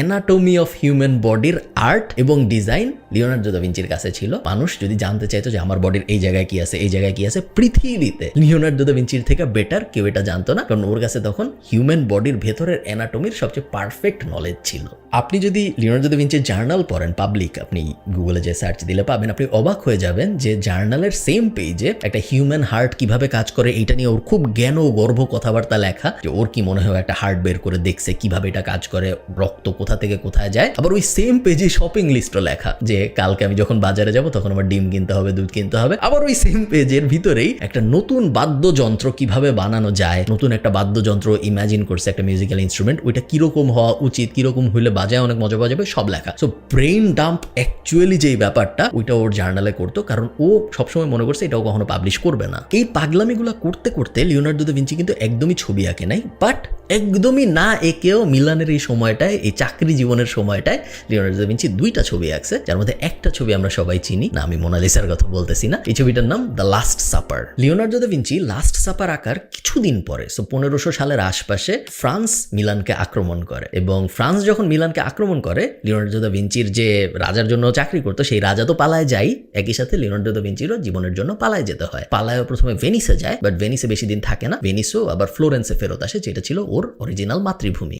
Anatomy of human বডির art এবং design Leonardo da ভিঞ্চির কাছে ছিল। মানুষ যদি জানতে চাইতো যে আমার বডির এই জায়গায় কি আছে, এই জায়গায় কি আছে, পৃথিবীতে লিওনার্দো দা ভিঞ্চির থেকে বেটার কেউ এটা জানতো না, কারণ ওর কাছে তখন হিউম্যান বডির ভেতরের অ্যানাটমির সবচেয়ে পারফেক্ট নলেজ ছিল। আপনি যদি লিওনার্দো দা ভিঞ্চির জার্নাল পড়েন পাবলিক, আপনি গুগলে যে সার্চ দিলে পাবেন, আপনি অবাক হয়ে যাবেন যে জার্নালের সেম পেজে একটা হিউম্যান হার্ট কিভাবে কাজ করে এইটা নিয়ে ওর খুব জ্ঞান ও গর্ভ কথাবার্তা লেখা, যে ওর কি মনে হয় একটা হার্ট বের করে দেখছে কিভাবে এটা কাজ করে, রক্ত কোথা থেকে কোথায় যায়। আবার ওই সেম পেজে শপিং লিস্টও লেখা, যে কালকে আমি যখন বাজারে যাব তখন আমার ডিম কিনতে হবে, দুধ কিনতে হবে। আবার ওই সেম পেজের ভিতরেই একটা নতুন বাদ্যযন্ত্র কিভাবে বানানো যায়, নতুন একটা বাদ্যযন্ত্র ইমাজিন করছে, একটা মিউজিক্যাল ইনস্ট্রুমেন্ট, ওইটা কিরকম হওয়া উচিত, কিরকম হইলে বাজায় অনেক মজা পাওয়া যাবে, সব লেখা। সো ব্রেইন ডাম্প অ্যাকচুয়ালি যেই ব্যাপারটা ওইটা ওর জার্নালে করতো, কারণ ও সবসময় মনে করছে এটাও কখনো পাবলিশ করবে না। এই পাগলামিগুলো করতে করতে লিওনার্দো দা ভিঞ্চি কিন্তু একদমই ছবি আঁকে নাই, বাট একদমই না একেও মিলানের এই সময়টায়, এই চাকরি জীবনের সময়টায় লিওনার্দো দা ভিঞ্চি 2টা ছবি আঁকছে, যার মধ্যে একটা ছবি আমরা সবাই চিনি, না আমি মোনালিসার কথা বলতেছি না। এই ছবিটার নাম the last supper. Leonardo da Vinci last supper আঁকার কিছুদিন পরে, 1500 সালের আশপাশে ফ্রান্স মিলানকে আক্রমণ করে, এবং ফ্রান্স যখন মিলানকে আক্রমণ করে, লিওনার্দো দা ভিঞ্চির যে রাজার জন্য চাকরি করতো সেই রাজা তো পালায় যায়, একই সাথে লিওনার্দো দা ভিঞ্চিরও জীবনের জন্য পালায় যেতে হয়। পালায় প্রথমে ভেনিসে যায়, বাট ভেনিসে বেশি দিন থাকে না, ভেনিসও আবার ফ্লোরেন্সে ফেরত আসে, যেটা ছিল ওর অরিজিনাল মাতৃভূমি।